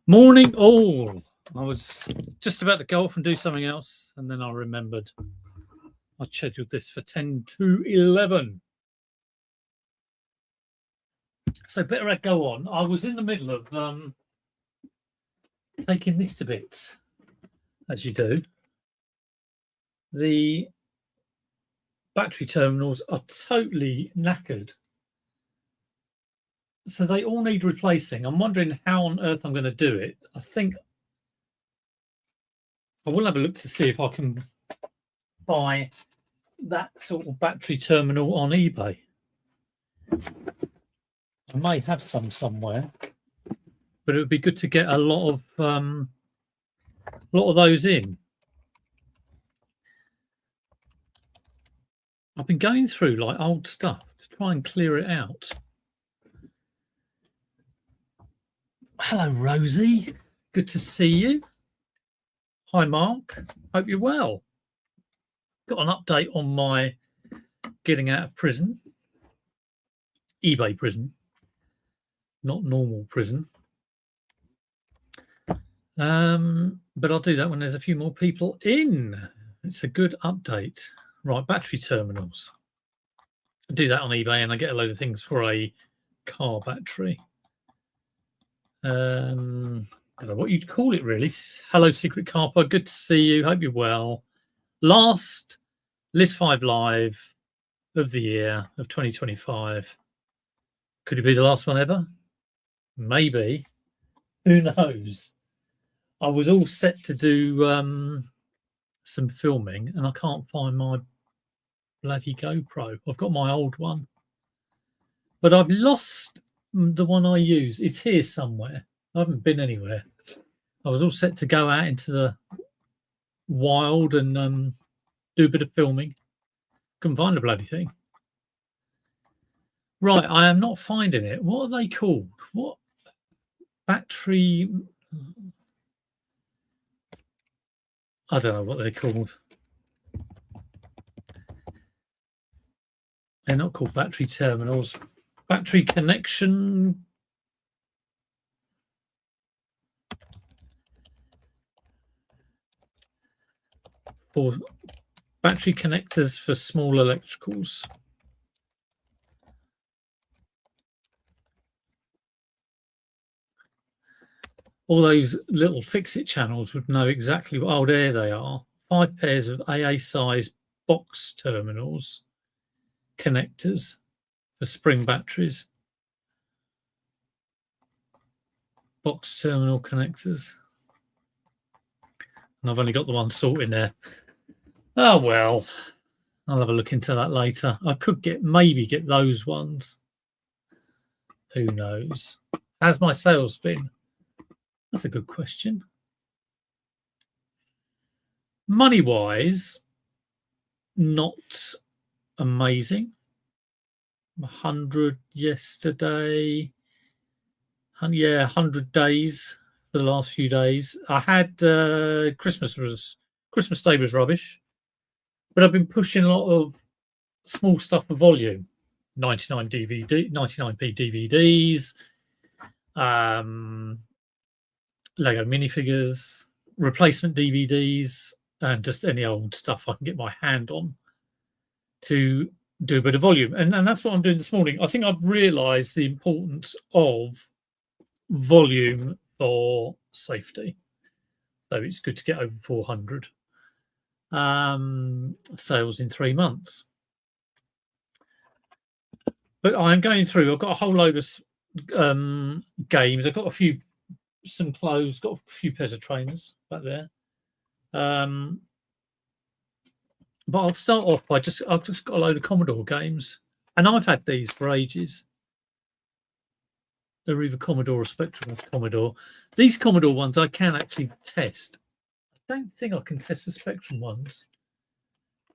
Morning all. I was just about to go off and do something else, and then I remembered I scheduled this for 10 to 11. So better I go on. I was in the middle of taking this to bits, as you do. The battery terminals are totally knackered. So they all need replacing. I'm wondering how on earth I'm going to do it. I think I will have a look to see if I can buy that sort of battery terminal on eBay. I may have some somewhere, but it would be good to get a lot of those in. I've been going through like old stuff to try and clear it out. Hello, Rosie. Good to see you. Hi, Mark. Hope you're well. Got an update on my getting out of prison. eBay prison, not normal prison. But I'll do that when there's a few more people in. It's a good update. Right, battery terminals. I do that on eBay and I get a load of things for a car battery. I don't know what you'd call it really. Hello, Secret Carper. Good to see you. Hope you're well. Last List 5 Live of the year of 2025. Could it be the last one ever? Maybe. Who knows? I was all set to do some filming and I can't find my bloody GoPro. I've got my old one, but I've lost the one I use. It's here somewhere. I haven't been anywhere. I was all set to go out into the wild and do a bit of filming. Couldn't find the bloody thing. Right, I am not finding it. What are they called? What battery? I don't know what they're called. They're not called battery terminals. Battery connection. Or battery connectors for small electricals. All those little fix-it channels would know exactly what. Oh, there they are. 5 pairs of AA size box terminals, connectors for spring batteries. Box terminal connectors. And I've only got the one sorted there. Oh well, I'll have a look into that later. I could maybe get those ones. Who knows? How's my sales been? That's a good question. Money-wise, not amazing. 100 yesterday. Yeah, 100 days for the last few days. I had Christmas Day was rubbish, but I've been pushing a lot of small stuff for volume. 99p DVDs, Lego minifigures, replacement DVDs, and just any old stuff I can get my hand on to do a bit of volume. And that's what I'm doing this morning. I think I've realised the importance of volume for safety. So it's good to get over 400 sales in 3 months. But I'm going through, I've got a whole load of games. I've got some clothes, got a few pairs of trainers back there. But I'll start off by I've just got a load of Commodore games. And I've had these for ages. They're either Commodore or Spectrum. That's Commodore. These Commodore ones I can actually test. I don't think I can test the Spectrum ones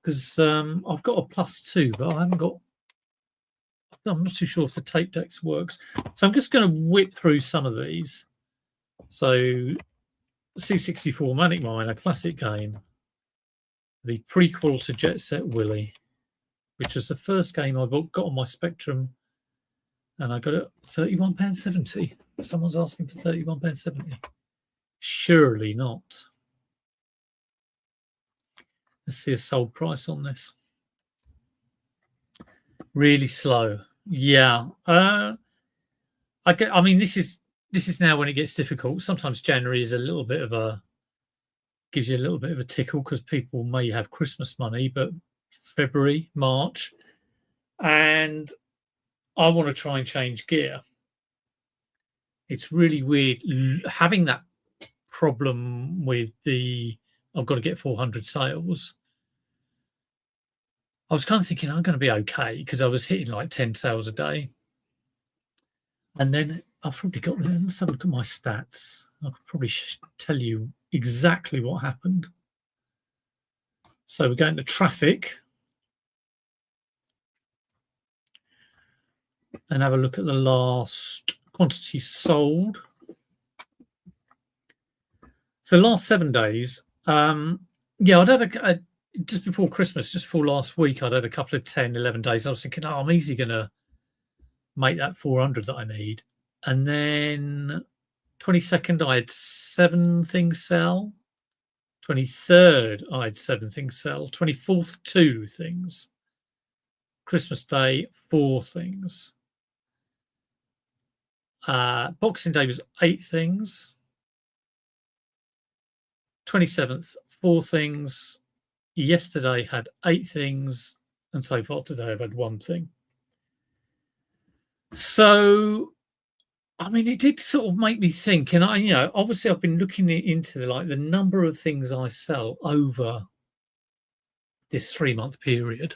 because I've got a +2, but I haven't got. I'm not too sure if the tape decks works. So I'm just going to whip through some of these. So C64 Manic Mine, a classic game. The prequel to Jet Set Willy, which was the first game I got on my Spectrum. And I got it £31.70. Someone's asking for £31.70. Surely not. Let's see a sold price on this. Really slow. Yeah. I mean, this is now when it gets difficult. Sometimes January is a little bit of a gives you a little bit of a tickle because people may have Christmas money, but February, March, and I want to try and change gear. It's really weird having that problem with I've got to get 400 sales. I was kind of thinking I'm going to be okay because I was hitting like 10 sales a day. And then I've probably got, let's have a look at my stats. I could probably tell you exactly what happened. So we're going to traffic and have a look at the last quantity sold. So last 7 days, yeah, I'd had just before Christmas, just before last week, I'd had a couple of 10, 11 days. I was thinking, oh, I'm easily going to make that 400 that I need. And then 22nd, I had 7 things sell. 23rd, I had 7 things sell. 24th, 2 things. Christmas Day, 4 things. Boxing Day was 8 things. 27th, 4 things. Yesterday had 8 things, and so far today I've had 1 thing. So, I mean, it did sort of make me think, and obviously I've been looking into the number of things I sell over this 3-month period,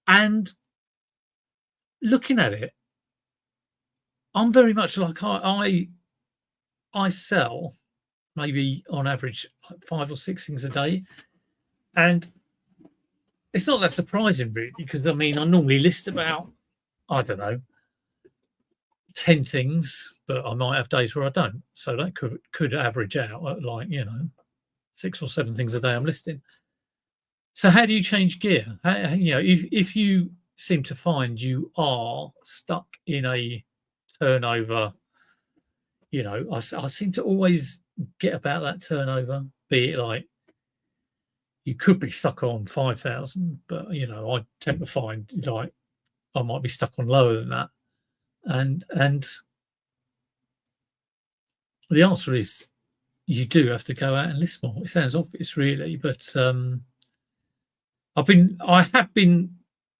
and looking at it, I'm very much like I sell maybe on average 5 or 6 things a day, and it's not that surprising really, because I mean I normally list about, I don't know, 10 things, but I might have days where I don't. So that could average out at 6 or 7 things a day I'm listing. So how do you change gear? If you seem to find you are stuck in a turnover, I seem to always get about that turnover, be it like you could be stuck on 5,000, but I tend to find like I might be stuck on lower than that. And the answer is you do have to go out and list more. It sounds obvious, really, but I have been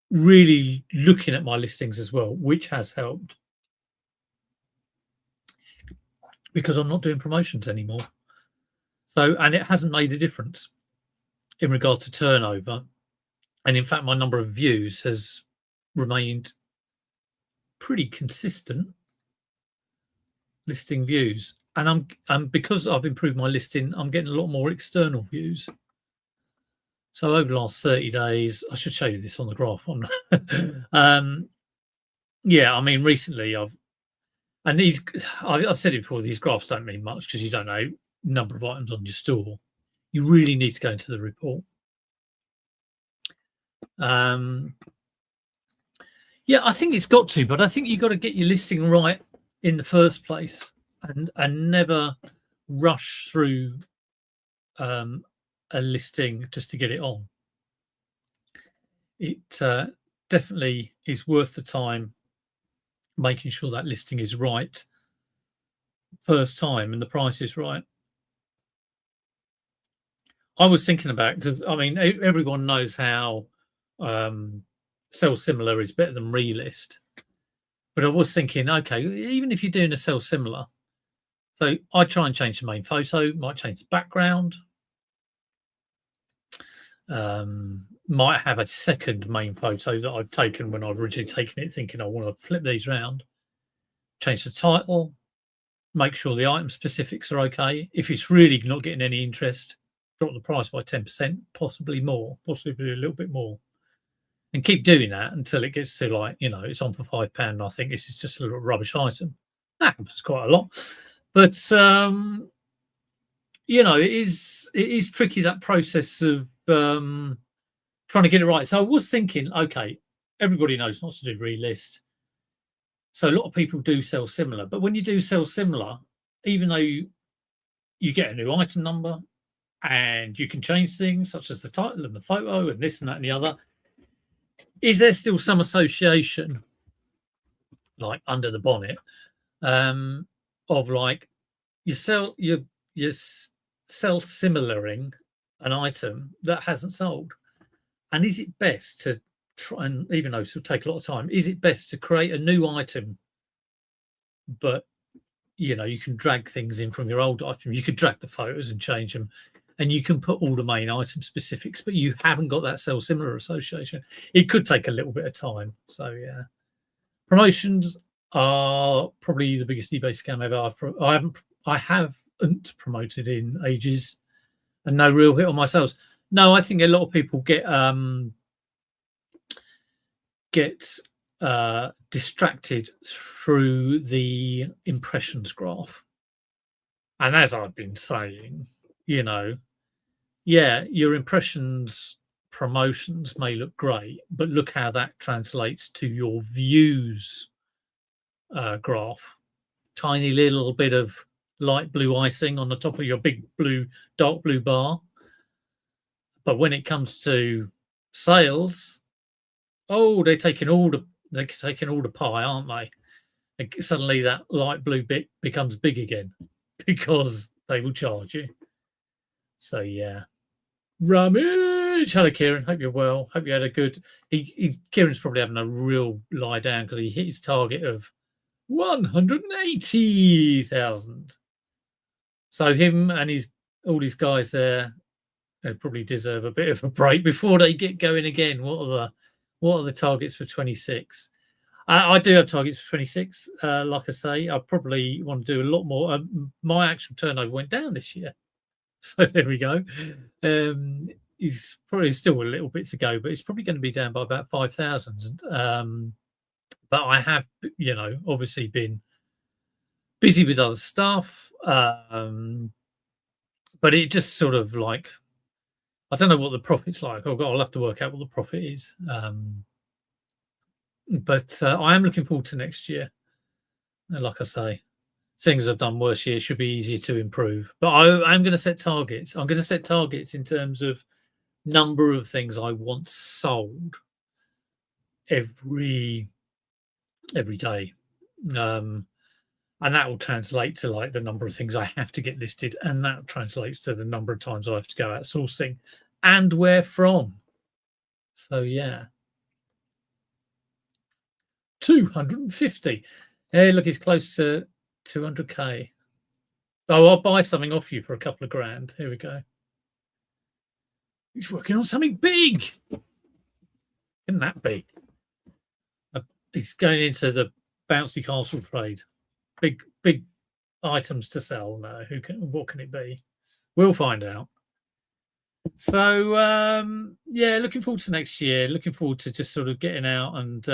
really looking at my listings as well, which has helped because I'm not doing promotions anymore. So, and it hasn't made a difference in regard to turnover. And in fact, my number of views has remained pretty consistent. Listing views, and because I've improved my listing, I'm getting a lot more external views. So over the last 30 days, I should show you this on the graph. Yeah, I mean, recently I've said it before, these graphs don't mean much because you don't know number of items on your store. You really need to go into the report. Yeah, I think it's got to, but I think you've got to get your listing right in the first place and never rush through a listing just to get it on. It definitely is worth the time making sure that listing is right first time and the price is right. I was thinking about, because I mean everyone knows how sell similar is better than relist, but I was thinking, okay, even if you're doing a sell similar, so I try and change the main photo, might change the background, might have a second main photo that I've taken when I've originally taken it, thinking I want to flip these around, change the title, make sure the item specifics are okay. If it's really not getting any interest, drop the price by 10%, possibly more, possibly a little bit more, and keep doing that until it gets to like, it's on for £5. And I think this is just a little rubbish item. That happens quite a lot, but it is tricky, that process of trying to get it right. So I was thinking, okay, everybody knows not to do relist. So a lot of people do sell similar, but when you do sell similar, even though you get a new item number, and you can change things such as the title and the photo and this and that and the other. Is there still some association, like under the bonnet, of like you sell similaring an item that hasn't sold? And is it best to try, and even though it will take a lot of time, is it best to create a new item, but you can drag things in from your old item? You could drag the photos and change them, and you can put all the main item specifics, but you haven't got that sell similar association. It could take a little bit of time. So yeah, promotions are probably the biggest eBay scam ever. I haven't promoted in ages, and no real hit on my sales. No, I think a lot of people get distracted through the impressions graph. And as I've been saying, your impressions promotions may look great, but look how that translates to your views graph. Tiny little bit of light blue icing on the top of your big dark blue bar. But when it comes to sales, they're taking all the pie, aren't they? And suddenly that light blue bit becomes big again because they will charge you. So yeah, rummage. Hello, Kieran. Hope you're well. Hope you had a good. Kieran's probably having a real lie down because he hit his target of 180,000. So him and all these guys there, they probably deserve a bit of a break before they get going again. What are the targets for 26? I do have targets for 26. Like I say, I probably want to do a lot more. My actual turnover went down this year, so there we go. He's probably still a little bit to go, but it's probably going to be down by about 5,000. But I have, obviously been busy with other stuff. But it just sort of like, I don't know what the profit's like. I'll have to work out what the profit is. But I am looking forward to next year. Like I say, seeing as I've done worse years, should be easier to improve. But I'm going to set targets. I'm going to set targets in terms of number of things I want sold every day. And that will translate to like the number of things I have to get listed, and that translates to the number of times I have to go out sourcing and where from. So yeah, 250. Hey, look, it's close to 200k. Oh, I'll buy something off you for a couple of grand. Here we go. He's working on something big. Can that be? He's going into the bouncy castle trade. Big items to sell now. What can it be? We'll find out. So yeah, looking forward to next year. Looking forward to just sort of getting out and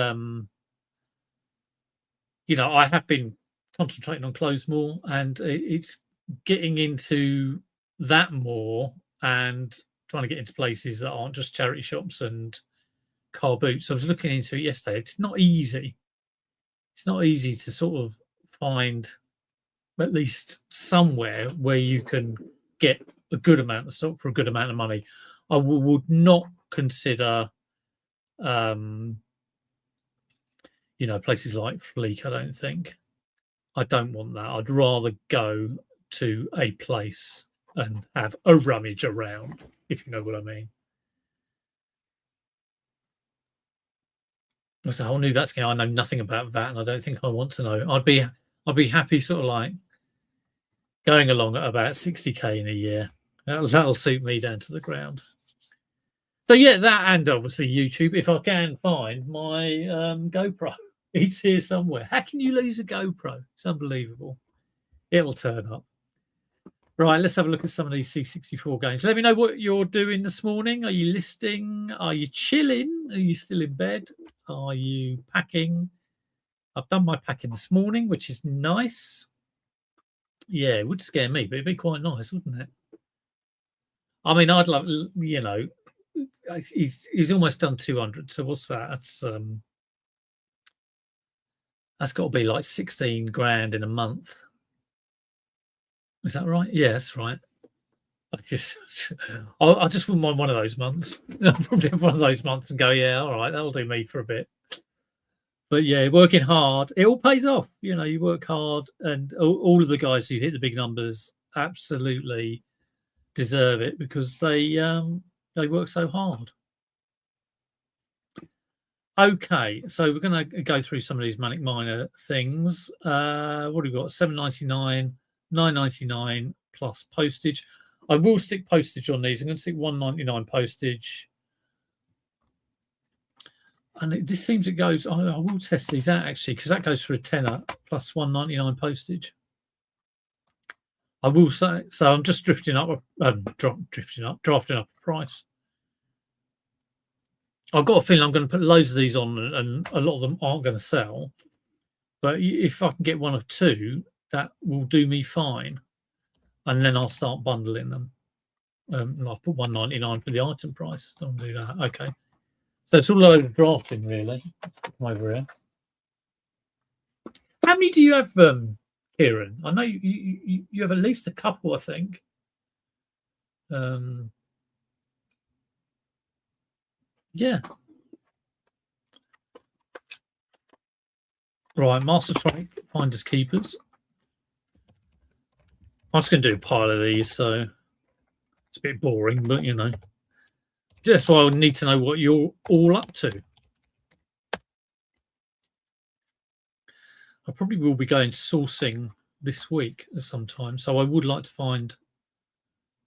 I have been concentrating on clothes more, and it's getting into that more and trying to get into places that aren't just charity shops and car boots. I was looking into it yesterday. It's not easy. It's not easy to sort of find at least somewhere where you can get a good amount of stock for a good amount of money. I would not consider places like Fleek. I don't want that. I'd rather go to a place and have a rummage around, if you know what I mean. It's a whole new VAT scheme. I know nothing about that, and I don't think I want to know. I'd be happy sort of like going along at about 60k in a year. That'll suit me down to the ground. So yeah, that, and obviously YouTube, if I can find my GoPro. It's here somewhere. How can you lose a GoPro? It's unbelievable. It'll turn up. Right, let's have a look at some of these C64 games. Let me know what you're doing this morning. Are you listing? Are you chilling? Are you still in bed? Are you packing? I've done my packing this morning, which is nice. Yeah, it would scare me, but it'd be quite nice, wouldn't it? I mean, I'd love, he's almost done 200. So what's that? That's got to be like 16 grand in a month. Is that right? Yeah, that's right. I just wouldn't mind one of those months. I'll probably have one of those months and go, yeah, all right, that'll do me for a bit. But yeah, working hard, it all pays off. You know, you work hard, and all of the guys who hit the big numbers absolutely deserve it because they work so hard. Okay, so we're going to go through some of these Manic Miner things. What have we got? $7.99, $9.99 plus postage. I will stick postage on these. I'm going to stick $1.99 postage. And this seems it goes. I will test these out actually because that goes for a tenner plus $1.99 postage. I will say so. I'm just drafting up a price. I've got a feeling I'm going to put loads of these on, and a lot of them aren't going to sell. But if I can get one or two, that will do me fine. And then I'll start bundling them. And I'll put $1.99 for the item price. Don't do that. Okay. So it's all over drafting, really. Let's come over here. How many do you have, Kieran? I know you have at least a couple, I think. Yeah. Right, Mastertronic, Finders Keepers. I'm just going to do a pile of these, so it's a bit boring, but you know. That's why I need to know what you're all up to. I probably will be going sourcing this week sometime, so I would like to find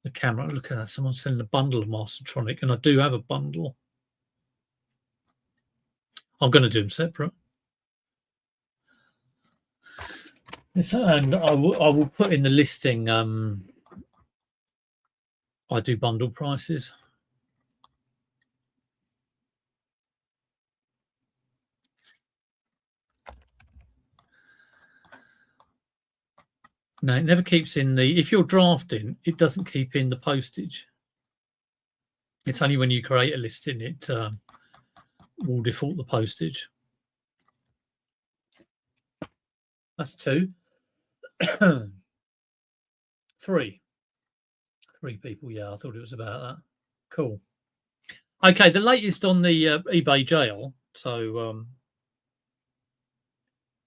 the camera. Look at that, someone's selling a bundle of Mastertronic, and I do have a bundle. I'm going to do them separate. And I will put in the listing. I do bundle prices. No, it never keeps in the. If you're drafting, it doesn't keep in the postage. It's only when you create a listing it will default the postage. That's two. Three people. Yeah, I thought it was about that. Cool. Okay, the latest on the eBay jail. So,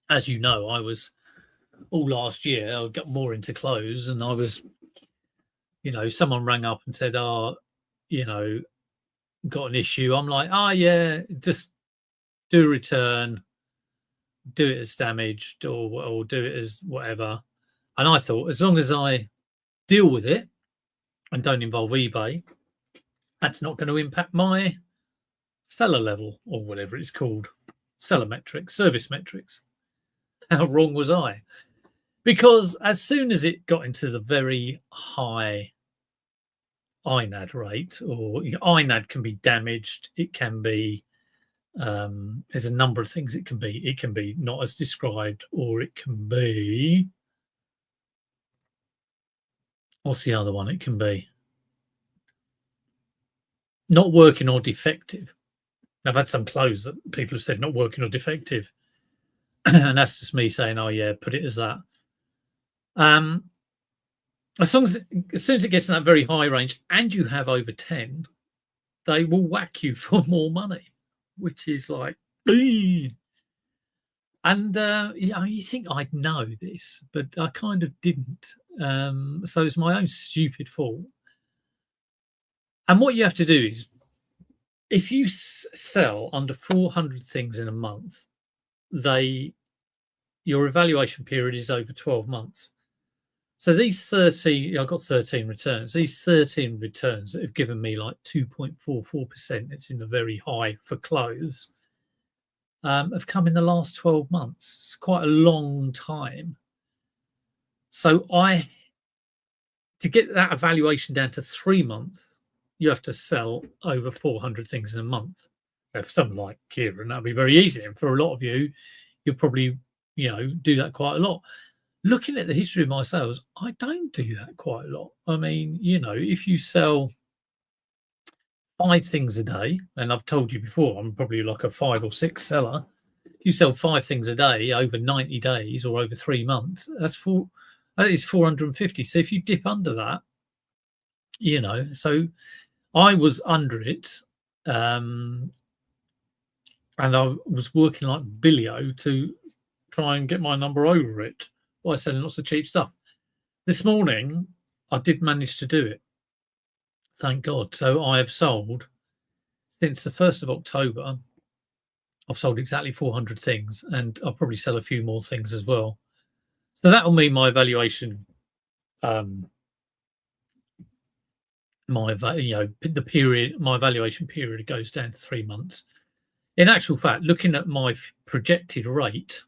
as you know, I was all last year. I got more into clothes, and I was, you know, someone rang up and said, "Oh, you know, got an issue." I'm like, "Oh yeah, just do a return, do it as damaged, or do it as whatever." And I thought, as long as I deal with it and don't involve eBay, that's not going to impact my seller level or whatever it's called, seller metrics, service metrics. How wrong was I? Because as soon as it got into the very high INAD rate, or INAD can be damaged, it can be, there's a number of things it can be. It can be not as described, or it can be, what's the other one? It can be not working or defective. I've had some clothes that people have said not working or defective. And that's just me saying, oh yeah, put it as that. As soon as it gets in that very high range and you have over 10, they will whack you for more money, which is like, eee. And yeah, you think I'd know this, but I kind of didn't. So it's my own stupid fault. And what you have to do is, if you sell under 400 things in a month, your evaluation period is over 12 months. So these 13, I got 13 returns. These 13 returns that have given me like 2.44%, it's in the very high for clothes, have come in the last 12 months. It's quite a long time. So to get that evaluation down to 3 months, you have to sell over 400 things in a month. Now, for someone like Kieran, that'd be very easy. And for a lot of you, you'll probably, do that quite a lot. Looking at the history of my sales, I don't do that quite a lot. I mean, if you sell 5 things a day, and I've told you before, I'm probably like a 5 or 6 seller. If you sell 5 things a day over 90 days or over 3 months, that's That is 450. So if you dip under that, so I was under it, and I was working like Billio to try and get my number over it by selling lots of cheap stuff. This morning, I did manage to do it. Thank God. So I have sold, since the 1st of October, I've sold exactly 400 things, and I'll probably sell a few more things as well. So that will mean my valuation, my valuation period goes down to 3 months. In actual fact, looking at my projected rate,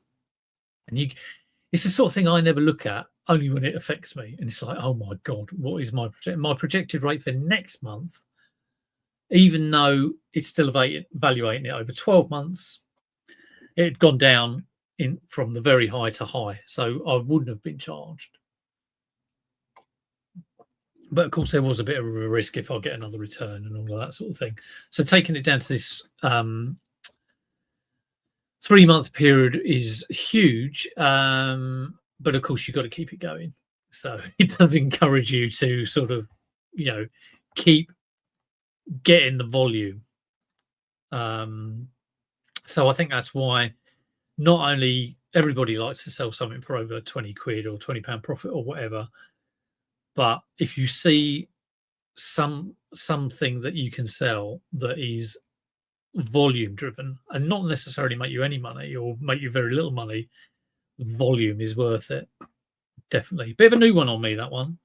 and it's the sort of thing I never look at, only when it affects me. And it's like, oh my God, what is my projected rate for next month? Even though it's still evaluating it over 12 months, it had gone down from the very high to high. So I wouldn't have been charged. But of course, there was a bit of a risk if I get another return and all of that sort of thing. So taking it down to this 3-month period is huge. But of course, you've got to keep it going. So it does encourage you to sort of, keep getting the volume. So I think that's why not only everybody likes to sell something for over 20 quid or £20 profit or whatever, but if you see something that you can sell that is volume driven and not necessarily make you any money or make you very little money, volume is worth it. Definitely. Bit of a new one on me, that one.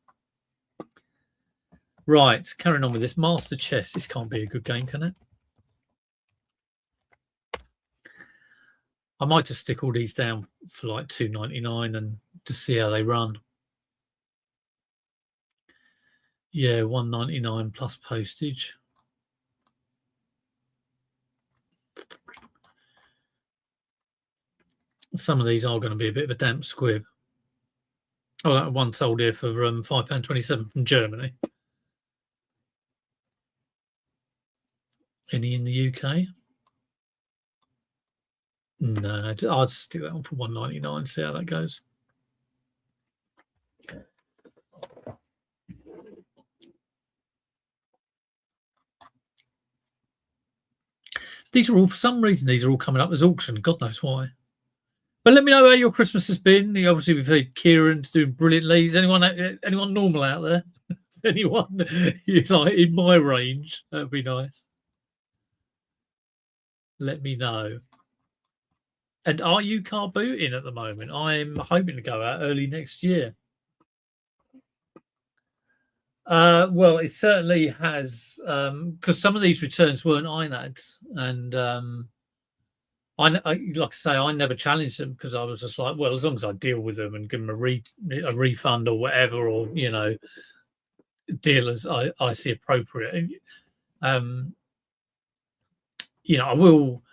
Right, carrying on with this. Master Chess. This can't be a good game, can it? I might just stick all these down for like $2.99 and just see how they run. Yeah, $1.99 plus postage. Some of these are going to be a bit of a damp squib. Oh, that one sold here for £5.27 from Germany. Any in the UK? No, I'd stick that on for $1.99. See how that goes. These are all, for some reason, these are all coming up as auction. God knows why. But let me know how your Christmas has been. Obviously, we've heard Kieran's doing brilliantly. Is anyone normal out there? Anyone in my range? That'd be nice. Let me know. And are you car booting at the moment? I'm hoping to go out early next year. Well, it certainly has, because some of these returns weren't INADs, and I like I say, I never challenged them because I was just like, well, as long as I deal with them and give them a refund or whatever, or deal as I see appropriate. I will.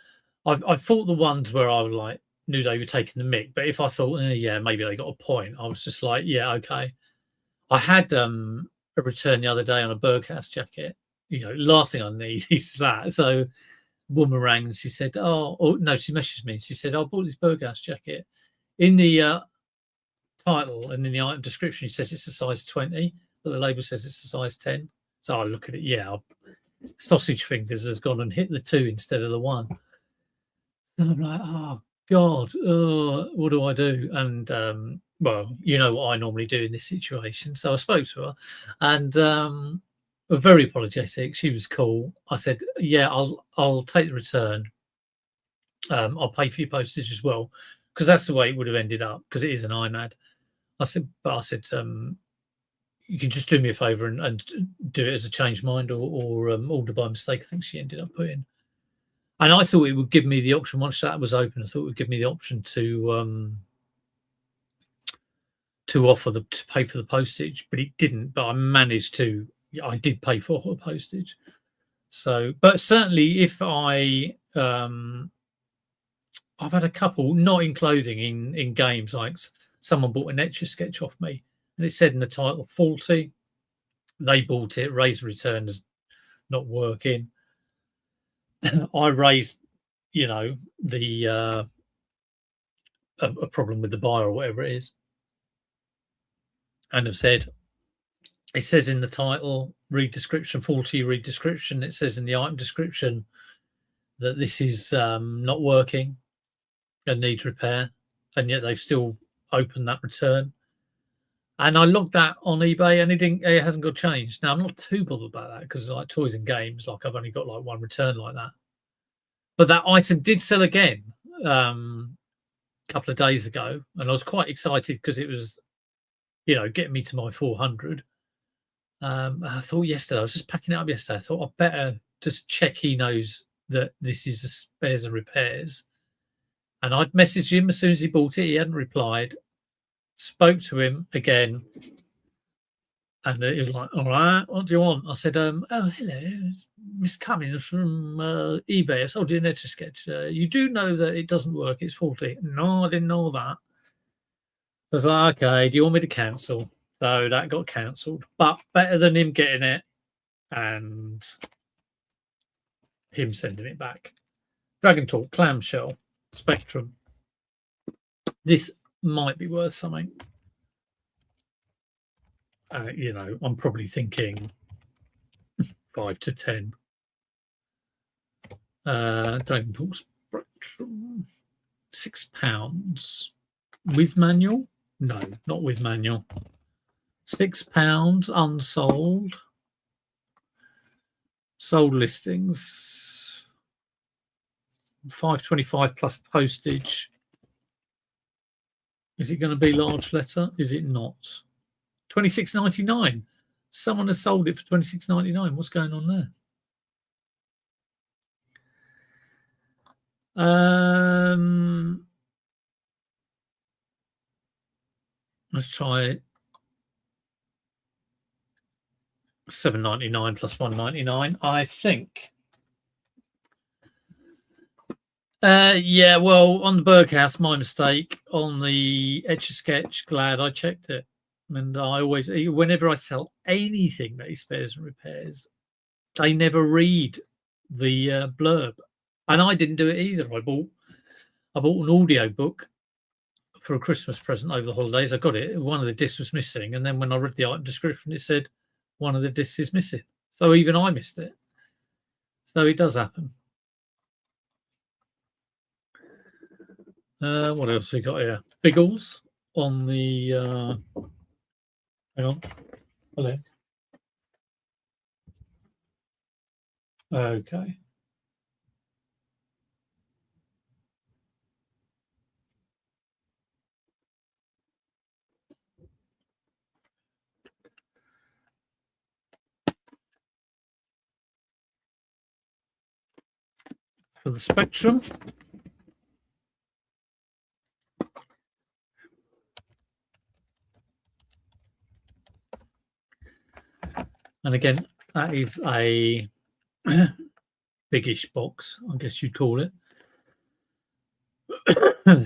I thought the ones where I was knew they were taking the mick, but if I thought, yeah, maybe they got a point, I was just like, yeah, okay. I had a return the other day on a Berghaus jacket. Last thing I need is that. So, woman rang and she said, "Oh, no," she messaged me. She said, "I bought this Berghaus jacket. In the title and in the item description, it says it's a size 20, but the label says it's a size 10." So I look at it. Yeah, sausage fingers has gone and hit the 2 instead of the 1. And I'm like, oh God, what do I do? And well, you know what I normally do in this situation. So I spoke to her, and very apologetic. She was cool. I said, yeah, I'll take the return. I'll pay for your postage as well, because that's the way it would have ended up, because it is an INAD. I said, you can just do me a favour and do it as a change mind or order by mistake. I think she ended up putting. And I thought it would give me the option once that was open. I thought it would give me the option to pay for the postage, but it didn't. But I managed to. I did pay for the postage. So, but certainly, if I've had a couple, not in clothing, in games, like someone bought an Etch a Sketch off me, and it said in the title faulty. They bought it, raised return is not working. I raised, the a problem with the buyer or whatever it is. and have said, it says in the title, read description, faulty read description. It says in the item description that this is not working and needs repair, and yet they've still opened that return. And I logged that on eBay, and it hasn't got changed. Now I'm not too bothered about that because like toys and games, like I've only got like one return like that. But that item did sell again a couple of days ago, and I was quite excited because it was, getting me to my 400. I thought yesterday, I was just packing it up yesterday. I thought I'd better just check he knows that this is a spares and repairs. And I'd messaged him as soon as he bought it. He hadn't replied. Spoke to him again. And he was like, all right, what do you want? I said, oh, hello, it's Miss Cummins from eBay. I sold you an Etch-a-Sketch. You do know that it doesn't work. It's faulty. No, I didn't know that. I was like, okay, do you want me to cancel? So that got cancelled, but better than him getting it and him sending it back. Dragon Talk, clamshell, Spectrum. This might be worth something. I'm probably thinking 5 to 10. Dragon Talk Spectrum, £6 with manual. No, not with manual. £6 unsold. Sold listings. £5.25 plus postage. Is it going to be large letter? Is it not? $26.99. Someone has sold it for $26.99. What's going on there? Let's try $7.99 plus $1.99. I think. Yeah, well, on the Berghaus, my mistake. On the Etch-a-Sketch, glad I checked it. And I always, whenever I sell anything that is spares and repairs, they never read the blurb. And I didn't do it either. I bought an audio book for a Christmas present over the holidays. I got it. One of the discs was missing. And then when I read the item description, it said one of the discs is missing. So even I missed it. So it does happen. What else we got here? Biggles on the... hang on. Hello. Okay. For the Spectrum. And again, that is a biggish box, I guess you'd call it.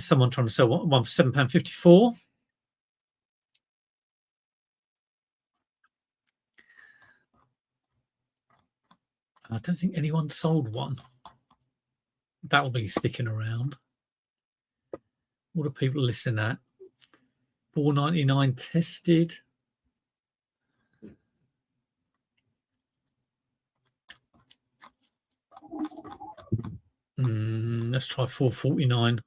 Someone trying to sell one for £7.54. I don't think anyone sold one. That will be sticking around. What are people listening at? $4.99 tested. Let's try $4.49.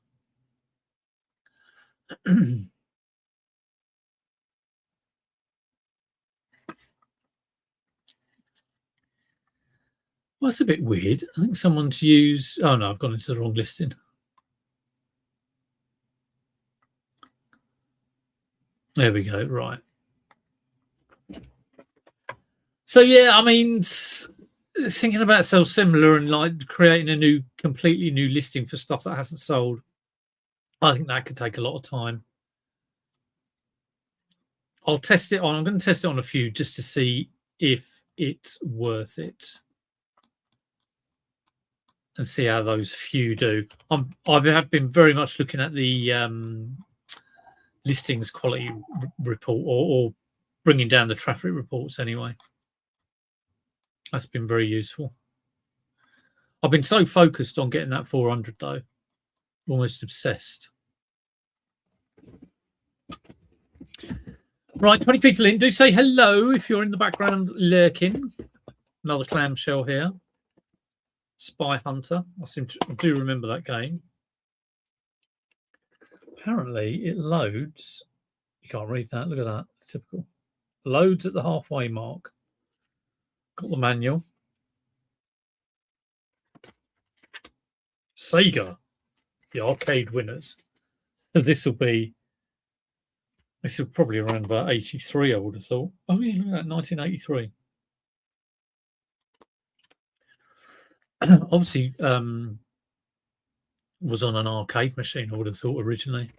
Well, that's a bit weird. I think someone's used... Oh, no, I've gone into the wrong listing. There we go. Right. So, yeah, I mean, thinking about so similar and like creating a completely new listing for stuff that hasn't sold, I think that could take a lot of time. I'll test it on. I'm going to test it on a few just to see if it's worth it and see how those few do. I have been very much looking at the listings quality report or bringing down the traffic reports anyway. That's been very useful. I've been so focused on getting that 400 though, almost obsessed. Right, 20 people in. Do say hello if you're in the background lurking. Another clamshell here. Spy Hunter. I do remember that game. Apparently, it loads. You can't read that. Look at that. Typical. Loads at the halfway mark. Got the manual. Sega, the arcade winners. So this will probably around about 83, I would have thought. Oh, yeah, look at that, 1983. Obviously, was on an arcade machine, I would have thought originally.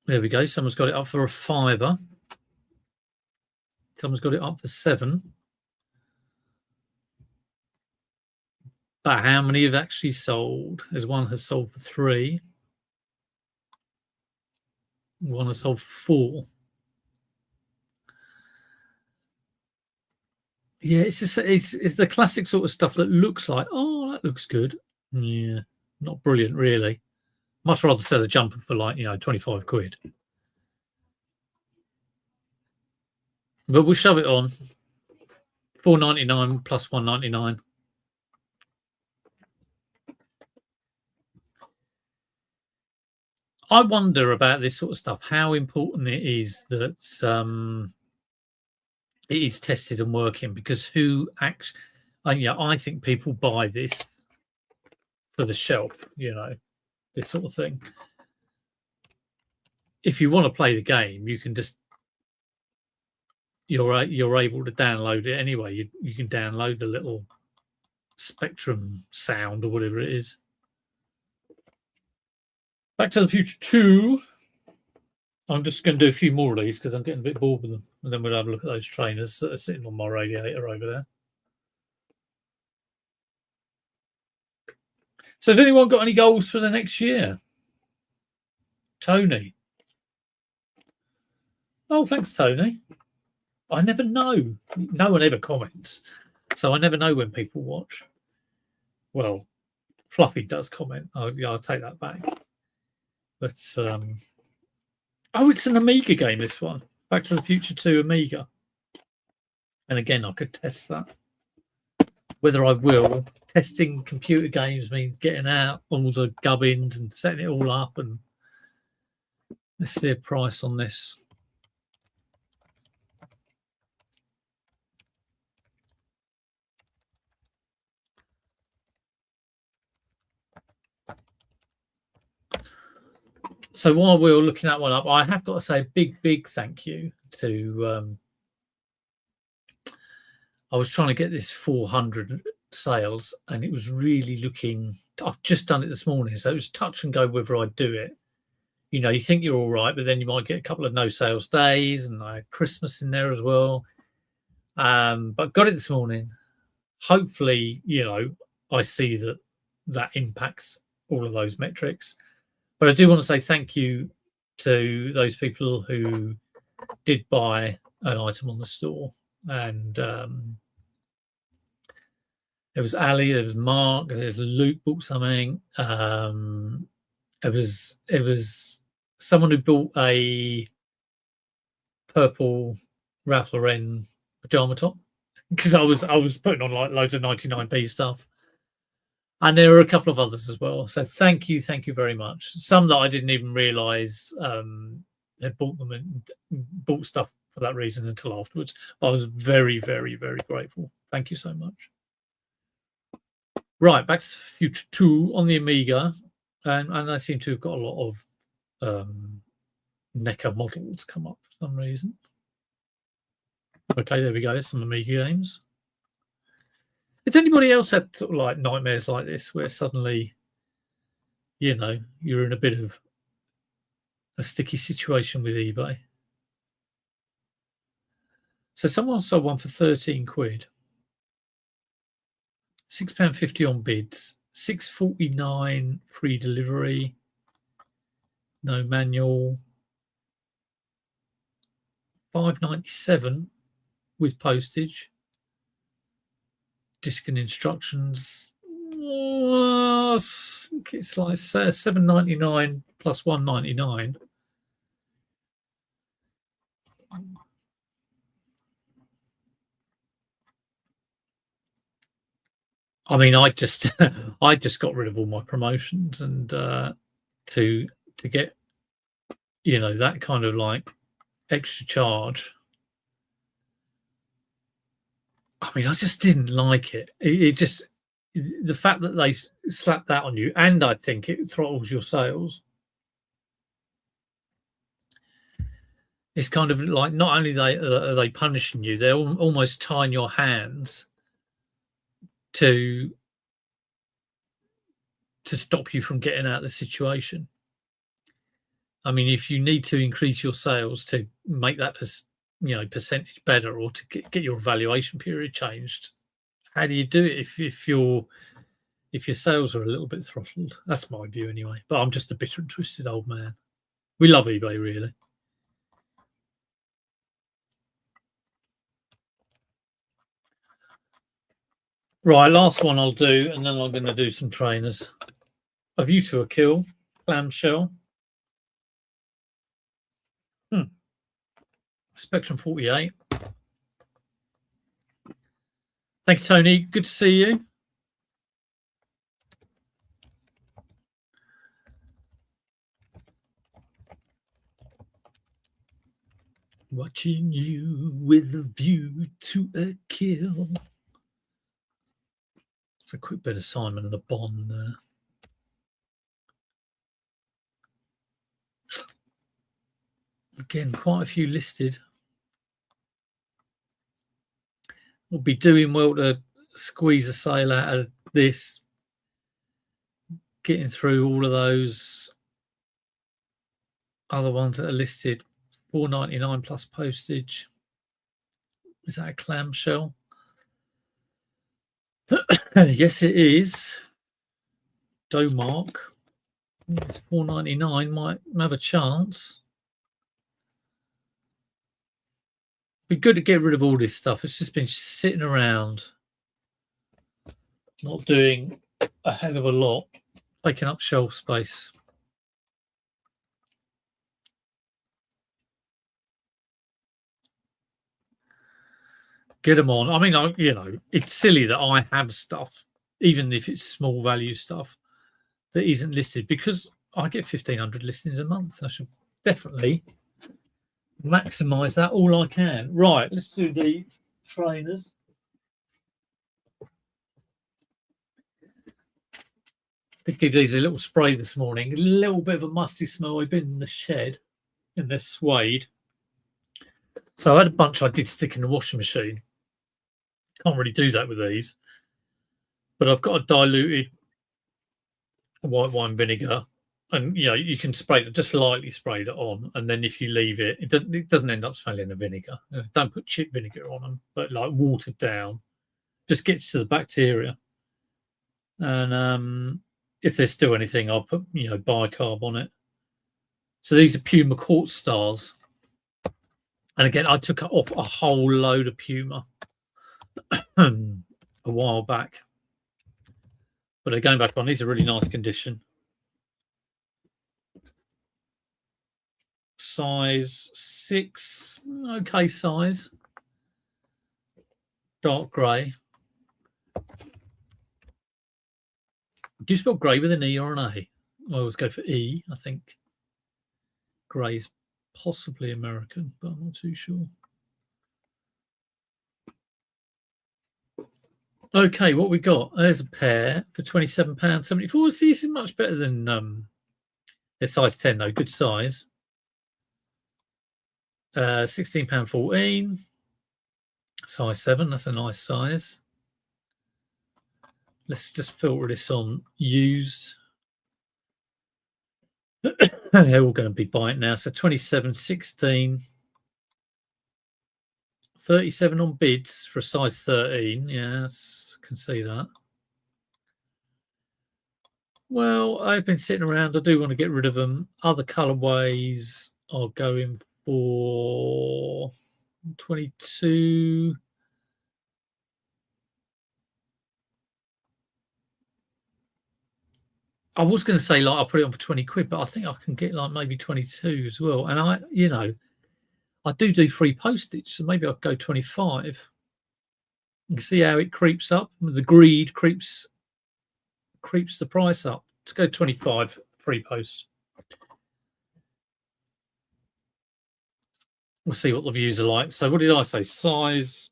There we go. Someone's got it up for a £5. Someone's got it up for £7. But how many have actually sold? There's one has sold for £3. One has sold for £4. Yeah, it's the classic sort of stuff that looks like, oh, that looks good. Yeah, not brilliant, really. Much rather sell a jumper for 25 quid. But we'll shove it on. £4.99 plus £1.99. I wonder about this sort of stuff, how important it is that it is tested and working, because who actually, I think people buy this for the shelf, this sort of thing. If you want to play the game, you can just you're able to download it anyway. You can download the little Spectrum sound or whatever it is. Back to the Future 2. I'm just going to do a few more of these because I'm getting a bit bored with them. And then we'll have a look at those trainers that are sitting on my radiator over there. So has anyone got any goals for the next year? Tony. Oh, thanks, Tony. I never know. No one ever comments. So I never know when people watch. Well, Fluffy does comment. I'll take that back. But, oh, it's an Amiga game, this one. Back to the Future 2 Amiga. And again, I could test that. Whether I will. Testing computer games means getting out all the gubbins and setting it all up. And let's see a price on this. So while we're looking that one up, I have got to say a big thank you to. I was trying to get this 400 sales, and it was really looking. I've just done it this morning, so it was touch and go whether I'd do it. You think you're all right, but then you might get a couple of no sales days, and I had Christmas in there as well. But got it this morning. Hopefully, I see that impacts all of those metrics. But I do want to say thank you to those people who did buy an item on the store. And there was Ali, there was Mark, there was Luke bought something. It was someone who bought a purple Ralph Lauren pajama top, because I was putting on like loads of 99p stuff. And there were a couple of others as well. So thank you very much. Some that I didn't even realise had bought them and bought stuff for that reason until afterwards. But I was very, very, very grateful. Thank you so much. Right, back to Future 2 on the Amiga. And I seem to have got a lot of NECA models come up for some reason. Okay, there we go. Some Amiga games. Has anybody else had sort of like nightmares like this where suddenly, you're in a bit of a sticky situation with eBay? So someone sold one for 13 quid. £6.50 on bids. £6.49 free delivery. No manual. £5.97 with postage. disc and instructions. I think it's like $7.99 plus $1.99. I mean, I just got rid of all my promotions and to get, you know, that kind of like extra charge. I mean, I just didn't like it. It just, the fact that they slap that on you, and I think it throttles your sales. It's kind of like not only are they punishing you, they're almost tying your hands to stop you from getting out of the situation. I mean, if you need to increase your sales to make that percentage better, or to get your evaluation period changed, how do you do it if your sales are a little bit throttled? That's my view anyway. But I'm just a bitter and twisted old man. We love eBay, really. Right, last one I'll do, and then I'm going to do some trainers. A View to a Kill, clamshell. Spectrum 48. Thank you, Tony. Good to see you. Watching you with a view to a kill. It's a quick bit of Simon Le Bon there. Again, quite a few listed. We'll be doing well to squeeze a sale out of this. Getting through all of those other ones that are listed. $4.99 plus postage. Is that a clamshell? Yes, it is. Domark. It's $4.99. Might have a chance. Be good to get rid of all this stuff. It's just been sitting around, not doing a hell of a lot, taking up shelf space. Get them on. I mean, it's silly that I have stuff, even if it's small value stuff, that isn't listed, because I get 1,500 listings a month. I should definitely maximize that all I can. Right, let's do the trainers. I give these a little spray this morning. A little bit of a musty smell. I've been in the shed and they're suede. So I had a bunch I did stick in the washing machine. Can't really do that with these. But I've got a diluted white wine vinegar. And, you can spray it, just lightly spray it on. And then if you leave it, it doesn't end up smelling of vinegar. Don't put chip vinegar on them, but like watered down. Just gets to the bacteria. And if there's still anything, I'll put, bicarb on it. So these are Puma Quartz Stars. And again, I took off a whole load of Puma a while back. But they're going back on. These are really nice condition. Size 6, okay size. Dark grey. Do you spell grey with an E or an A? I always go for E, I think. Grey's possibly American, but I'm not too sure. Okay, what we got? There's a pair for £27.74. See, this is much better than it's size 10 though, good size. £16.14. Size 7, that's a nice size. Let's just filter this on used. They're all going to be bite now. So 27.16. 37 on bids for a size 13. Yes, can see that. Well, I've been sitting around. I do want to get rid of them. Other colorways are going for 22. I was going to say like I'll put it on for 20 quid, but I think I can get like maybe 22 as well. And I do free postage, so maybe I'll go 25. You can see how it creeps up. The greed creeps the price up. Let's go 25 free post. We'll see what the views are like. So what did I say? Size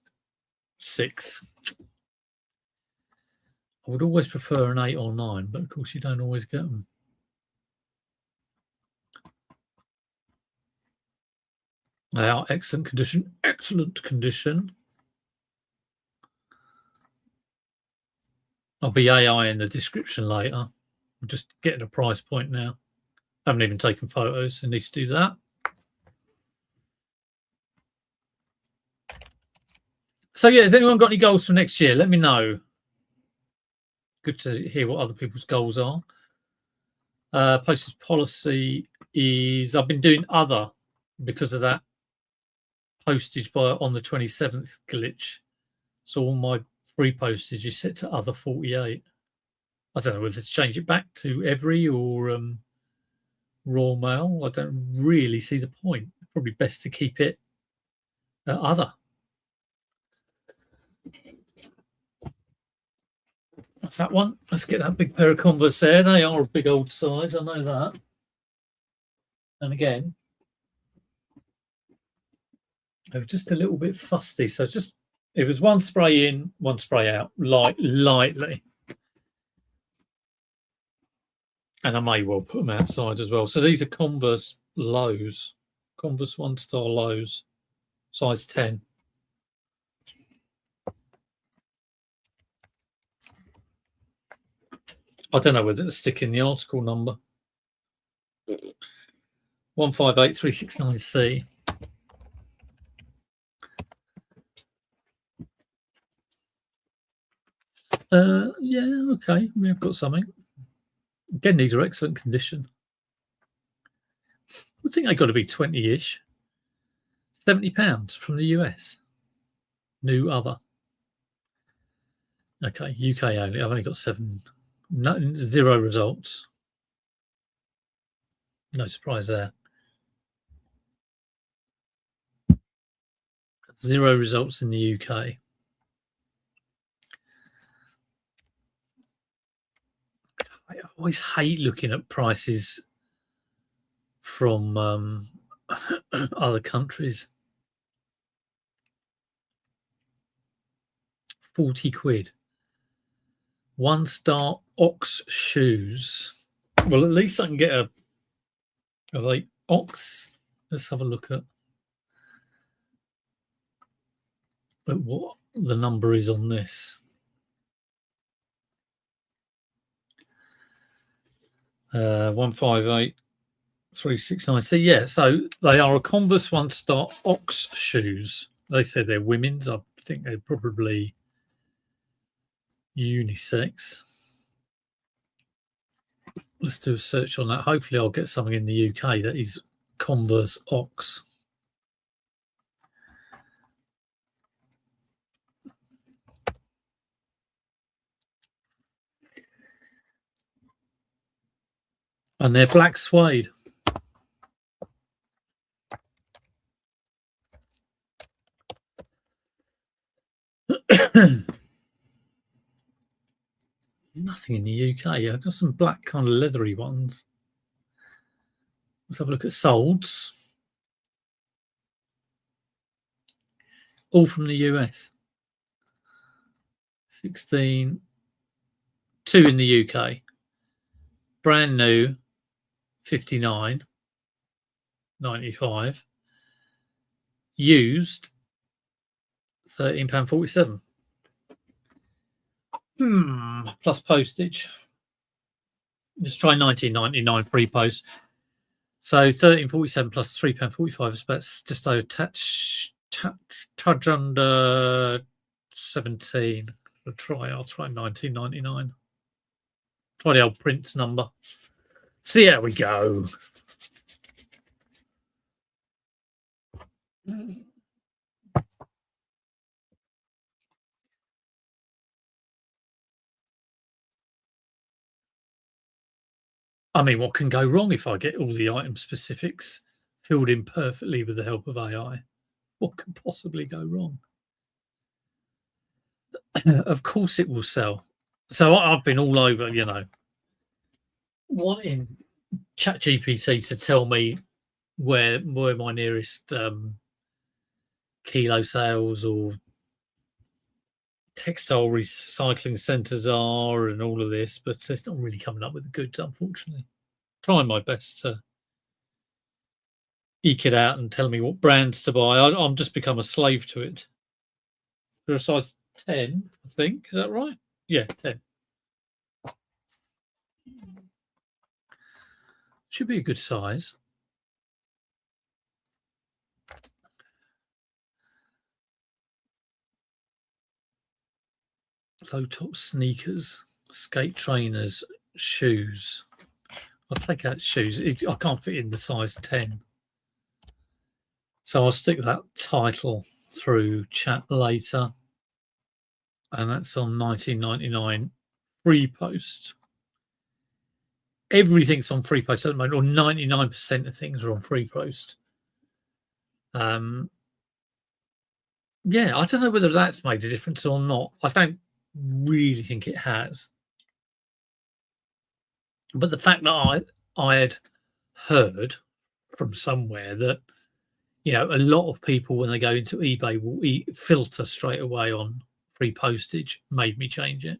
6. I would always prefer an 8 or 9, but of course you don't always get them. They are excellent condition. Excellent condition. I'll be AI in the description later. I'm just getting a price point now. I haven't even taken photos. I need to do that. So yeah, has anyone got any goals for next year? Let me know. Good to hear what other people's goals are. Postage policy is I've been doing other because of that postage on the 27th glitch. So all my free postage is set to other 48. I don't know whether to change it back to every or raw mail. I don't really see the point. Probably best to keep it at other. That's that one. Let's get that big pair of Converse there. They are a big old size. I know that. And again, they were just a little bit fusty. So it was one spray in, one spray out, lightly. And I may well put them outside as well. So these are Converse lows, Converse 1-star lows, size 10. I don't know whether to stick in the article number. 158369C. Yeah, okay. We have got something. Again, these are excellent condition. I think they got to be 20-ish. £70 from the US. New other. Okay, UK only. I've only got 0 results. No surprise there. 0 results in the UK. I always hate looking at prices from other countries. 40 quid. 1-star Ox shoes. Well, at least I can get are they Ox? Let's have a look at what the number is on this. 158369. So yeah, so they are a Converse 1-star Ox shoes. They say they're women's. I think they're probably unisex. Let's do a search on that. Hopefully I'll get something in the UK that is Converse Ox. And they're black suede. Nothing in the UK. I've got some black kind of leathery ones. Let's have a look at solds. All from the US. 16. 2 in the UK. Brand new. 59.95. Used. £13.47. Plus postage. Let's try 19.99 free post. So 13.47 plus £3.45. That's just over touch under 17. I'll try 19.99. Try the old Prince number. See how we go. I mean, what can go wrong if I get all the item specifics filled in perfectly with the help of AI? What could possibly go wrong? Of course it will sell. So I've been all over, wanting ChatGPT to tell me where my nearest kilo sales or textile recycling centres are and all of this, but it's not really coming up with the goods, unfortunately. Trying my best to eke it out and tell me what brands to buy. I'm just become a slave to it. They're a size 10, I think. Is that right? Yeah, 10. Should be a good size. Low top sneakers, skate trainers, shoes. I'll take out shoes. I can't fit in the size 10. So I'll stick that title through chat later. And that's on 19.99 free post. Everything's on free post at the moment, or 99% of things are on free post. Yeah, I don't know whether that's made a difference or not. I don't really think it has. But the fact that I had heard from somewhere that, a lot of people when they go into eBay will filter straight away on free postage made me change it.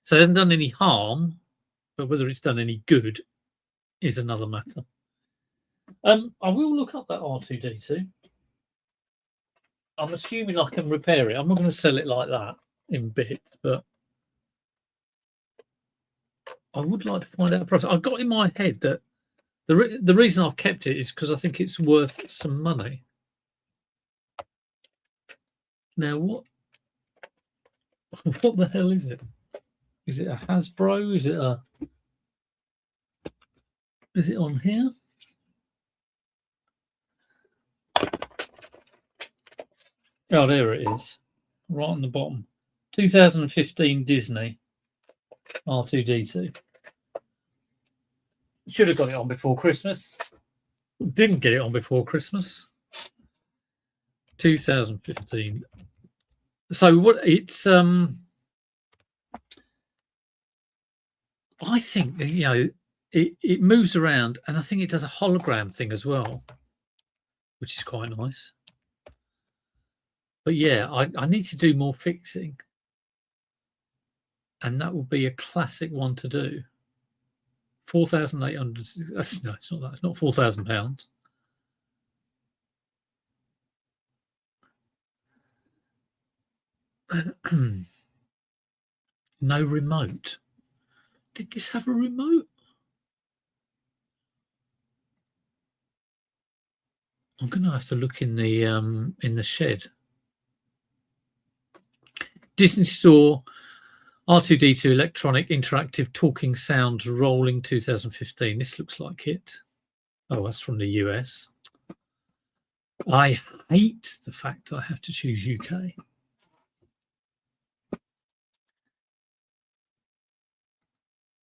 So it hasn't done any harm, but whether it's done any good is another matter. I will look up that R2D2. I'm assuming I can repair it. I'm not going to sell it like that in bits, but I would like to find out a price. I've got in my head that the reason I've kept it is because I think it's worth some money. Now, what the hell is it? Is it a Hasbro? Is it on here? Oh, there it is. Right on the bottom. 2015 Disney R2D2. Should have got it on before Christmas. Didn't get it on before Christmas. 2015. So what it's I think it moves around, and I think it does a hologram thing as well, which is quite nice. But yeah, I need to do more fixing, and that will be a classic one to do. 4,800. No, it's not that. It's not £4,000. No remote. Did this have a remote? I'm going to have to look in the shed. Disney Store R2D2 electronic interactive talking sounds rolling 2015. This looks like it. Oh, that's from the US. I hate the fact that I have to choose UK.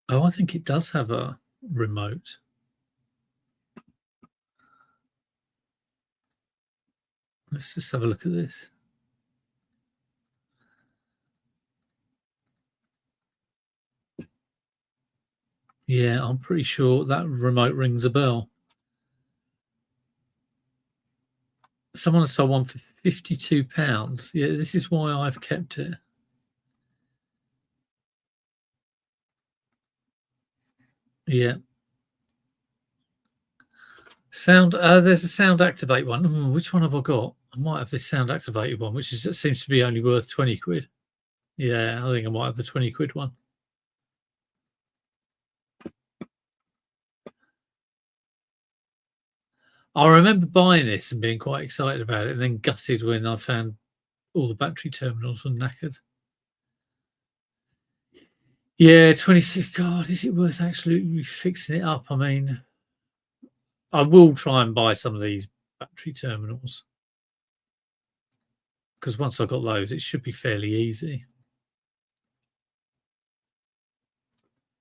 Oh, I think it does have a remote. Let's just have a look at this. Yeah, I'm pretty sure that remote rings a bell. Someone sold one for £52. Yeah, this is why I've kept it. Yeah. Sound. There's a sound activate one. Which one have I got? I might have this sound activated one, which seems to be only worth 20 quid. Yeah, I think I might have the 20 quid one. I remember buying this and being quite excited about it, and then gutted when I found all the battery terminals were knackered. Yeah, 26. God, is it worth actually fixing it up? I mean, I will try and buy some of these battery terminals, because once I got those, it should be fairly easy.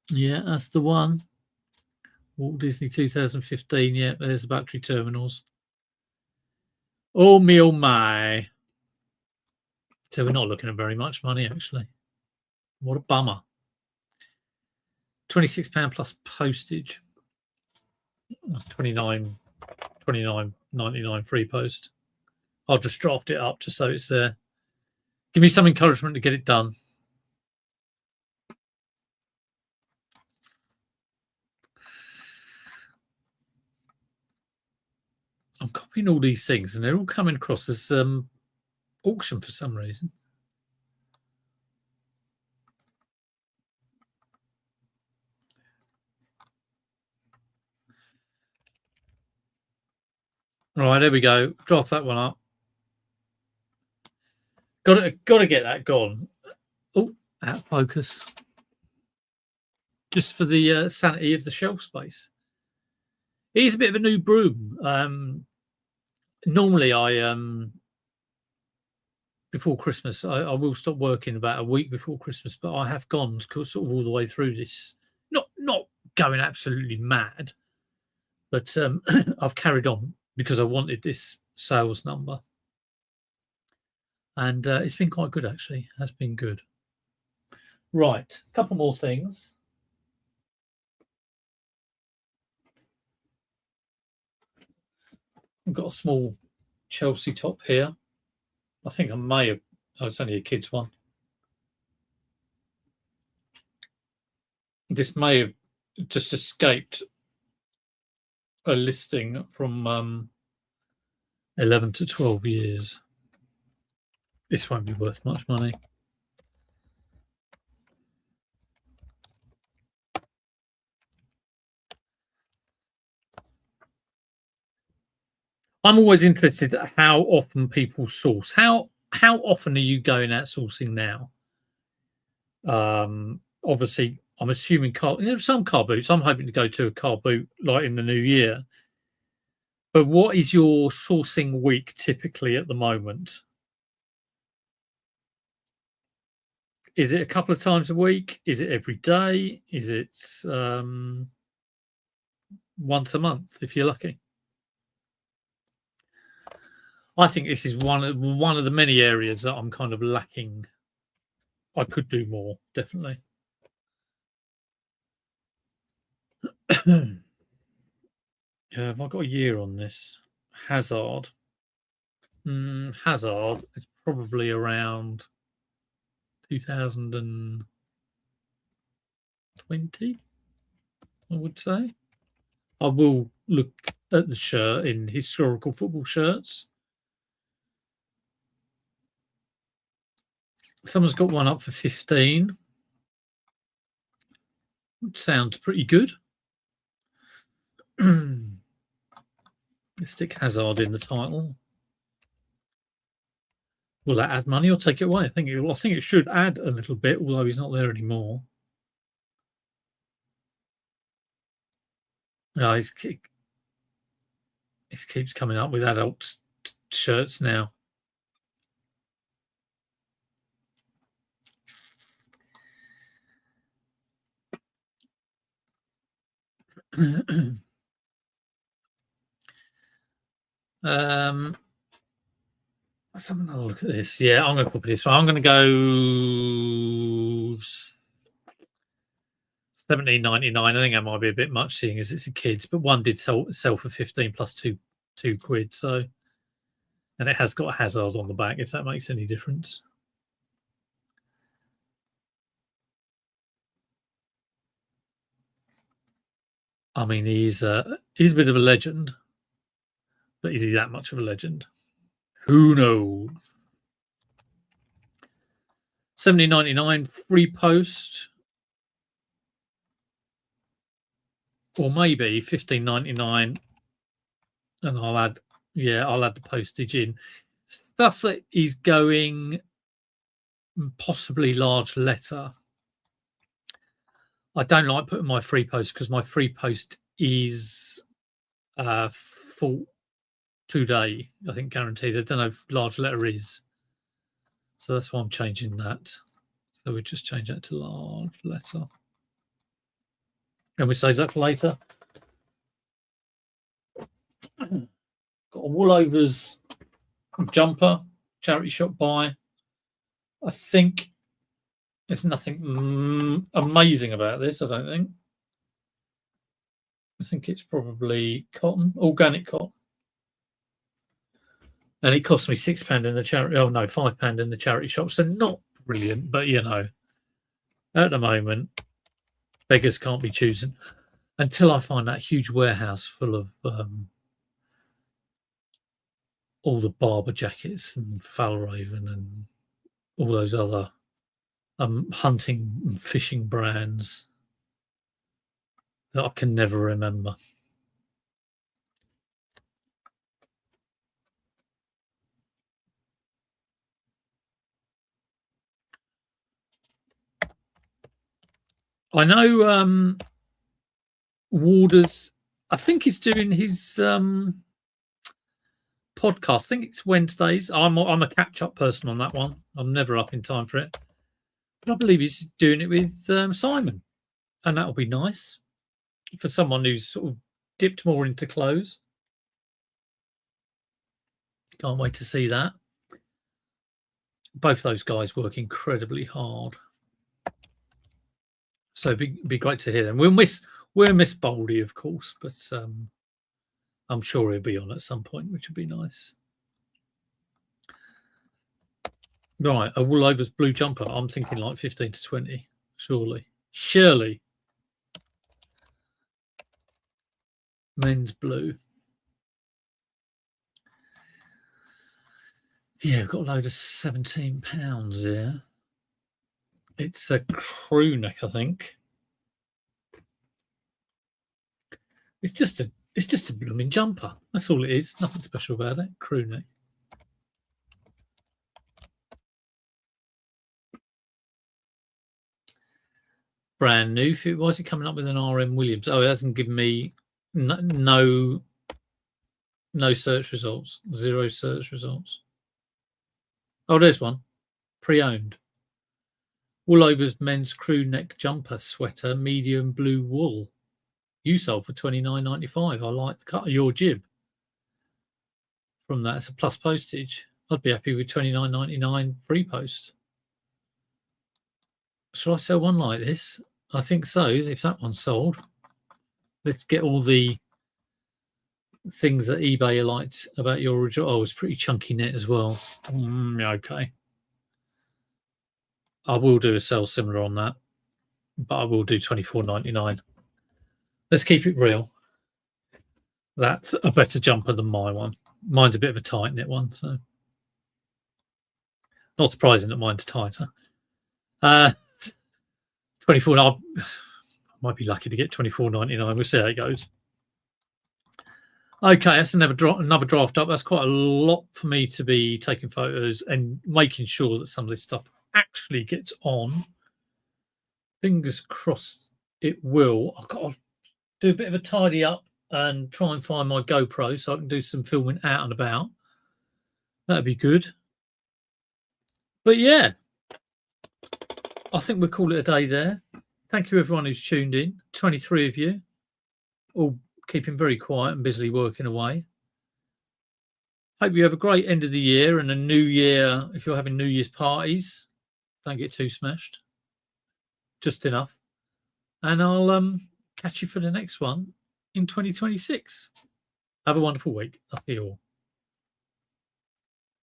Yeah, that's the one. Walt Disney 2015. Yeah, there's the battery terminals. Oh, me, oh, my. So we're not looking at very much money, actually. What a bummer. £26 plus postage. $29.99 free post. I'll just draft it up just so it's there. Give me some encouragement to get it done. I'm copying all these things and they're all coming across as auction for some reason. Right, there we go. Draft that one up. Got to get that gone. Oh, out of focus. Just for the sanity of the shelf space. It is a bit of a new broom. Normally, I before Christmas, I will stop working about a week before Christmas, but I have gone sort of all the way through this. Not going absolutely mad, but I've carried on because I wanted this sales number. And it's been quite good, actually. It has been good. Right, a couple more things. I've got a small Chelsea top here. I think I may have... Oh, it's only a kid's one. This may have just escaped a listing from 11 to 12 years. This won't be worth much money. I'm always interested at how often people source. How often are you going out sourcing now? Obviously, I'm assuming some car boots. I'm hoping to go to a car boot like in the new year. But what is your sourcing week typically at the moment? Is it a couple of times a week? Is it every day? Is it once a month if you're lucky? I think this is one of the many areas that I'm kind of lacking. I could do more, definitely. Have I got a year on this? Hazard. Hazard is probably around 2020, I would say. I will look at the shirt in historical football shirts. Someone's got one up for 15. Which sounds pretty good. Stick Hazard in the title. Will that add money or take it away? I think it should add a little bit, although he's not there anymore. No, it keeps coming up with adult shirts now. Let's have another look at this. Yeah, I'm going to copy this one. I'm going to go $17.99. I think that might be a bit much, seeing as it's a kids, but one did sell for 15 plus two quid. So, and it has got a Hazard on the back, if that makes any difference. I mean, he's a bit of a legend, but is he that much of a legend? Who knows? $17.99 free post, or maybe $15.99, and I'll add the postage in. Stuff that is going possibly large letter. I don't like putting my free post because my free post is full 2 day, I think, guaranteed. I don't know if large letter is. So that's why I'm changing that. So we just change that to large letter. And we save that for later. Got a Woolovers jumper, charity shop buy. I think there's nothing amazing about this, I don't think. I think it's probably cotton, organic cotton. And it cost me £6 in the charity. Oh no, £5 in the charity shop. So not brilliant, but you know, at the moment, beggars can't be choosing. Until I find that huge warehouse full of all the Barber jackets and Falraven and all those other hunting and fishing brands that I can never remember. I know Warders, I think he's doing his podcast. I think it's Wednesdays. I'm a catch-up person on that one. I'm never up in time for it. But I believe he's doing it with Simon. And that'll be nice for someone who's sort of dipped more into clothes. Can't wait to see that. Both those guys work incredibly hard. So it'd be great to hear them. We'll miss Boldy, of course, but I'm sure he'll be on at some point, which would be nice. Right, a Woolovers blue jumper. I'm thinking like 15 to 20, surely. Men's blue. Yeah, we've got a load of £17 here. It's a crew neck, I think. It's just a blooming jumper. That's all it is. Nothing special about it. Crew neck. Brand new. Why is it coming up with an RM Williams? Oh, it hasn't given me no search results. 0 search results. Oh, there's one. Pre-owned. Woolovers men's crew neck jumper sweater, medium blue wool. You sold for $29.95. I like the cut of your jib. From that, it's a plus postage. I'd be happy with $29.99 free post. Shall I sell one like this? I think so. If that one's sold, let's get all the things that eBay liked about your original. Oh, it's pretty chunky knit as well. Okay. I will do a sell similar on that, but I will do $24.99. Let's keep it real. That's a better jumper than my one. Mine's a bit of a tight knit one, so not surprising that mine's tighter. 24. I might be lucky to get $24.99. We'll see how it goes. Okay, that's another draft up. That's quite a lot for me to be taking photos and making sure that some of this stuff actually gets on. Fingers crossed it will. I've got to do a bit of a tidy up and try and find my GoPro so I can do some filming out and about. That'd be good. But yeah, I think we'll call it a day there. Thank you, everyone who's tuned in. 23 of you, all keeping very quiet and busily working away. Hope you have a great end of the year and a new year. If you're having New Year's parties, don't get too smashed. Just enough. And I'll catch you for the next one in 2026. Have a wonderful week. I'll see you all.